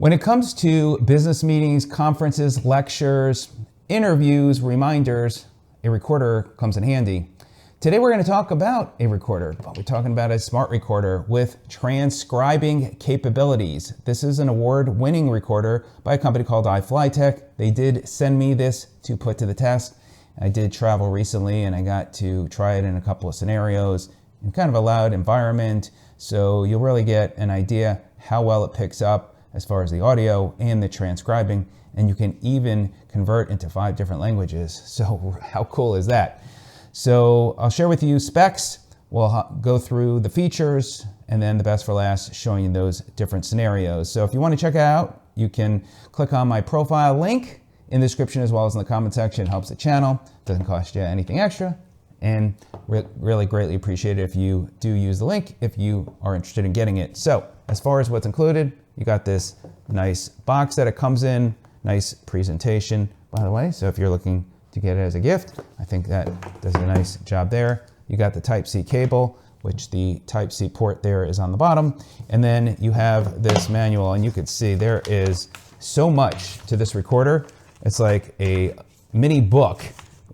When it comes to business meetings, conferences, lectures, interviews, reminders, a recorder comes in handy. Today we're going to talk about a recorder, but we're talking about a smart recorder with transcribing capabilities. This is an award-winning recorder by a company called iFLYTEK. They did send me this to put to the test. I did travel recently and I got to try it in a couple of scenarios in kind of a loud environment, so you'll really get an idea how well it picks up as far as the audio and the transcribing, and you can even convert into 5 different languages. So how cool is that? So I'll share with you specs, we'll go through the features, and then the best for last, showing you those different scenarios. So if you want to check it out, you can click on my profile link in the description as well as in the comment section. It helps the channel, doesn't cost you anything extra, and really greatly appreciate it if you do use the link if you are interested in getting it. So as far as what's included, you got this nice box that it comes in, nice presentation, by the way. So if you're looking to get it as a gift, I think that does a nice job there. You got the Type-C cable, which the Type-C port there is on the bottom. And then you have this manual, and you can see there is so much to this recorder. It's like a mini book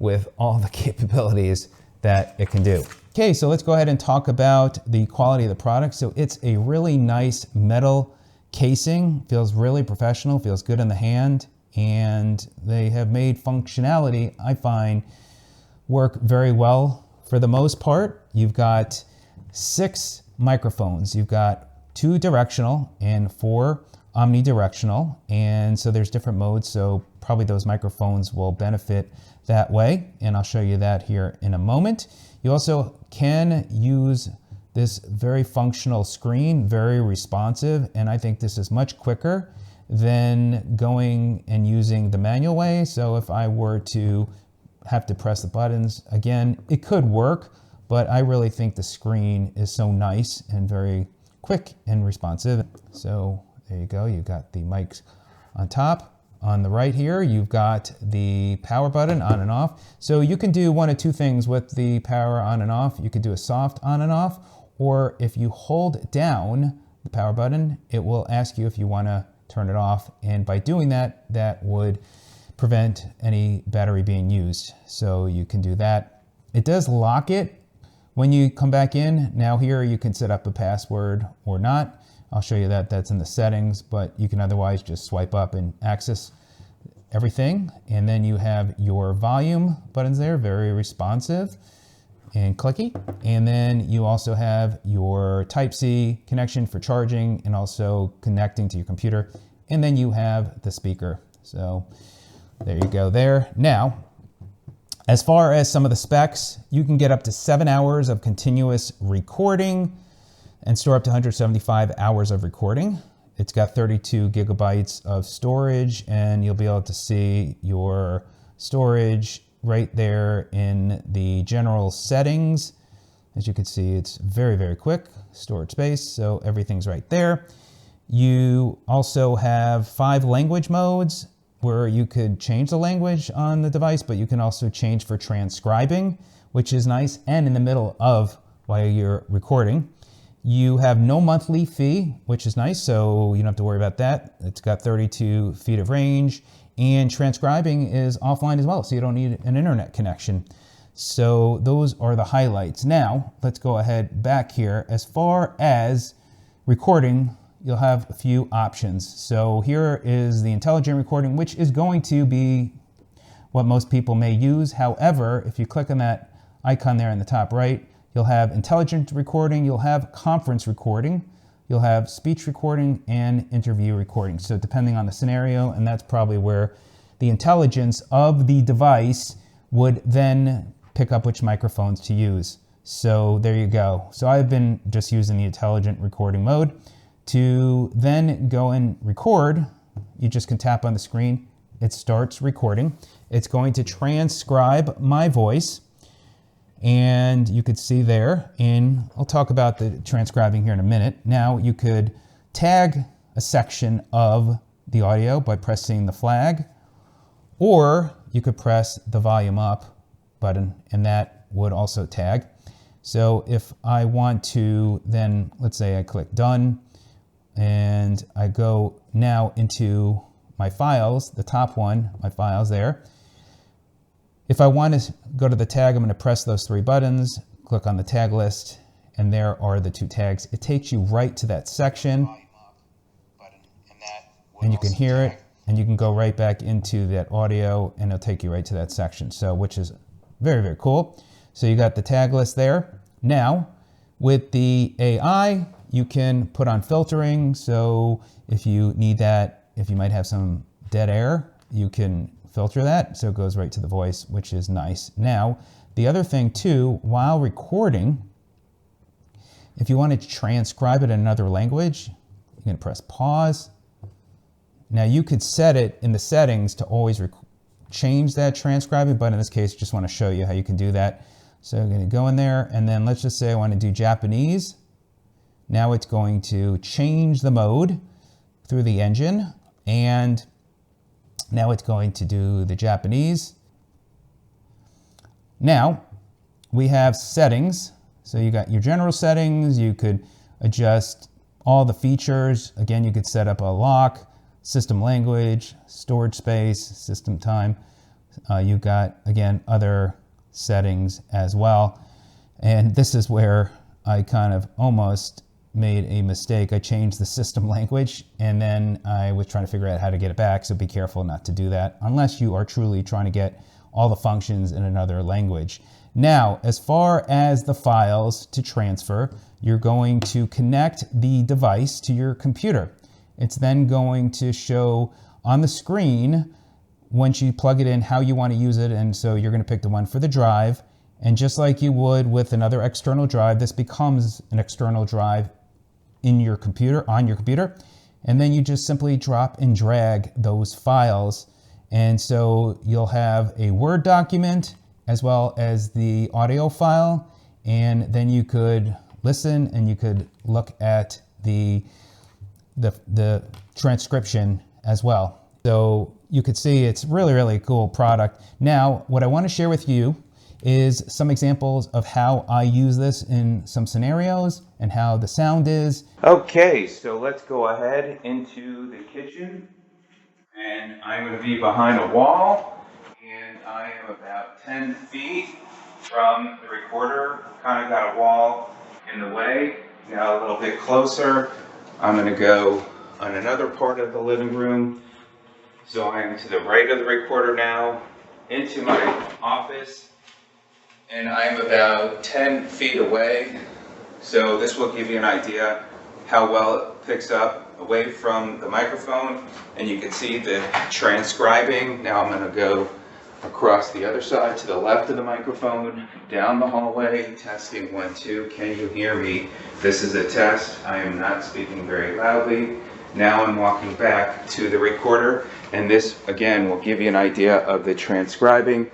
with all the capabilities that it can do. Okay, so let's go ahead and talk about the quality of the product. So it's a really nice metal casing, feels really professional, feels good in the hand, and they have made functionality, I find, work very well for the most part. You've got 6 microphones. You've got 2 directional and 4 omnidirectional, and so there's different modes, so probably those microphones will benefit that way, and I'll show you that here in a moment. You also can use this very functional screen, very responsive, and I think this is much quicker than going and using the manual way. So if I were to have to press the buttons again, it could work, but I really think the screen is so nice and very quick and responsive. So there you go, you've got the mics on top. On the right here, you've got the power button on and off. So you can do one of 2 things with the power on and off. You could do a soft on and off, or if you hold down the power button, it will ask you if you want to turn it off. And by doing that, that would prevent any battery being used. So you can do that. It does lock it when you come back in. Now here you can set up a password or not. I'll show you that, that's in the settings, but you can otherwise just swipe up and access everything. And then you have your volume buttons there, very responsive and clicky. And then you also have your Type-C connection for charging and also connecting to your computer. And then you have the speaker. So there you go there. Now, as far as some of the specs, you can get up to 7 hours of continuous recording and store up to 175 hours of recording. It's got 32 gigabytes of storage, and you'll be able to see your storage right there in the general settings. As you can see, it's very, very quick storage space, so everything's right there. You also have 5 language modes where you could change the language on the device, but you can also change for transcribing, which is nice, and in the middle of while you're recording. You have no monthly fee, which is nice, so you don't have to worry about that. It's got 32 feet of range, and transcribing is offline as well, so you don't need an internet connection. So those are the highlights. Now, let's go ahead back here. As far as recording, you'll have a few options. So here is the intelligent recording, which is going to be what most people may use. However, if you click on that icon there in the top right, you'll have intelligent recording, you'll have conference recording, you'll have speech recording, and interview recording. So depending on the scenario, and that's probably where the intelligence of the device would then pick up which microphones to use. So there you go. So I've been just using the intelligent recording mode. To then go and record, you just can tap on the screen, it starts recording. It's going to transcribe my voice. And you could see there, and I'll talk about the transcribing here in a minute. Now you could tag a section of the audio by pressing the flag, or you could press the volume up button, and that would also tag. So if I want to then, let's say I click done, and I go now into my files, the top one, my files there. If I want to go to the tag, I'm going to press those 3 buttons, click on the tag list, and there are the 2 tags. It takes you right to that section, and you can hear it, and you can go right back into that audio, and it'll take you right to that section. So, which is very, very cool. So you got the tag list there. Now, with the AI, you can put on filtering. So if you need that, if you might have some dead air, you can filter that. So it goes right to the voice, which is nice. Now, the other thing too, while recording, if you want to transcribe it in another language, you can press pause. Now you could set it in the settings to always change that transcribing, but in this case, just want to show you how you can do that. So I'm going to go in there, and then let's just say I want to do Japanese. Now it's going to change the mode through the engine, and now it's going to do the Japanese. Now we have settings. So you got your general settings. You could adjust all the features. Again, you could set up a lock, system language, storage space, system time. You got, again, other settings as well. And this is where I kind of almost made a mistake. I changed the system language, and then I was trying to figure out how to get it back. So be careful not to do that unless you are truly trying to get all the functions in another language. Now, as far as the files to transfer, you're going to connect the device to your computer. It's then going to show on the screen once you plug it in how you want to use it. And so you're going to pick the one for the drive. And just like you would with another external drive, this becomes an external drive in your computer, on your computer. And then you just simply drop and drag those files. And so you'll have a Word document as well as the audio file. And then you could listen and you could look at the transcription as well. So you could see it's really, really cool product. Now, what I want to share with you is some examples of how I use this in some scenarios and how the sound is. Okay, so let's go ahead into the kitchen, and I'm going to be behind a wall, and I am about 10 feet from the recorder. Kind of got a wall in the way. Now a little bit closer, I'm going to go on another part of the living room. So I am to the right of the recorder now, into my office, and I'm about 10 feet away. So this will give you an idea how well it picks up away from the microphone, and you can see the transcribing. Now I'm going to go across the other side to the left of the microphone, down the hallway, testing 1, 2. Can you hear me? This is a test. I am not speaking very loudly. Now I'm walking back to the recorder, and this again will give you an idea of the transcribing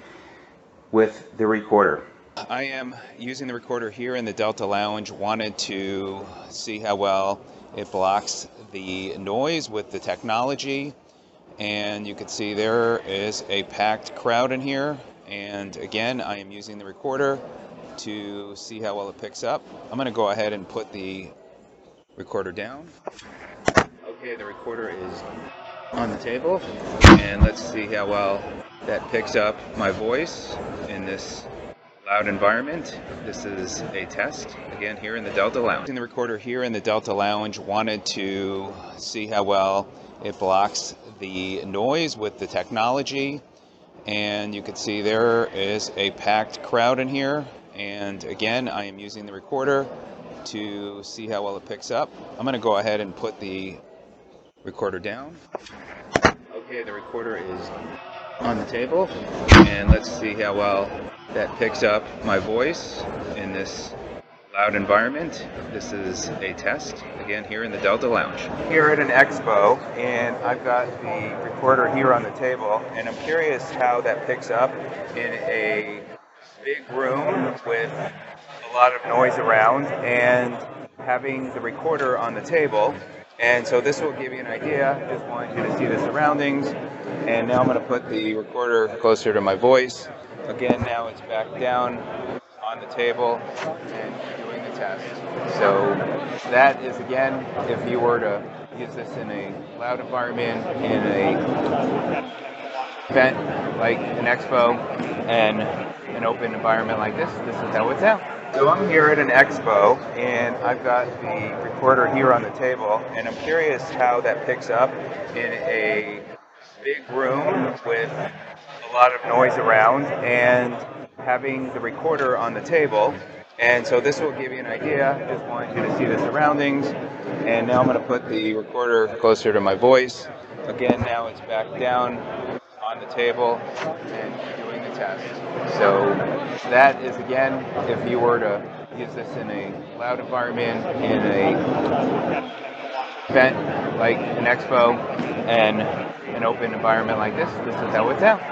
with the recorder. I am using the recorder here in the Delta Lounge. Wanted to see how well it blocks the noise with the technology. And you can see there is a packed crowd in here. And again, I am using the recorder to see how well it picks up. I'm going to go ahead and put the recorder down. Okay, the recorder is on the table. And let's see how well that picks up my voice in this loud environment. This is a test, again, here in the Delta Lounge. In the recorder here in the Delta Lounge, wanted to see how well it blocks the noise with the technology. And you can see there is a packed crowd in here. And again, I am using the recorder to see how well it picks up. I'm going to go ahead and put the recorder down. Okay, the recorder is on the table. And let's see how well that picks up my voice in this loud environment. This is a test, again, here in the Delta Lounge. Here at an expo, and I've got the recorder here on the table, and I'm curious how that picks up in a big room with a lot of noise around, and having the recorder on the table. And so this will give you an idea. Just want you to see the surroundings. And now I'm going to put the recorder closer to my voice. Again, now it's back down on the table and doing the test. So that is, again, if you were to use this in a loud environment, in a event like an expo, and an open environment like this is how it sounds. So I'm here at an expo, and I've got the recorder here on the table, and I'm curious how that picks up in a big room with a lot of noise around, and having the recorder on the table. And so this will give you an idea. Just want you to see the surroundings. And now I'm going to put the recorder closer to my voice. Again, now it's back down on the table and doing the test. So that is, again, if you were to use this in a loud environment, in a event like an expo, and an open environment like this is how it sounds.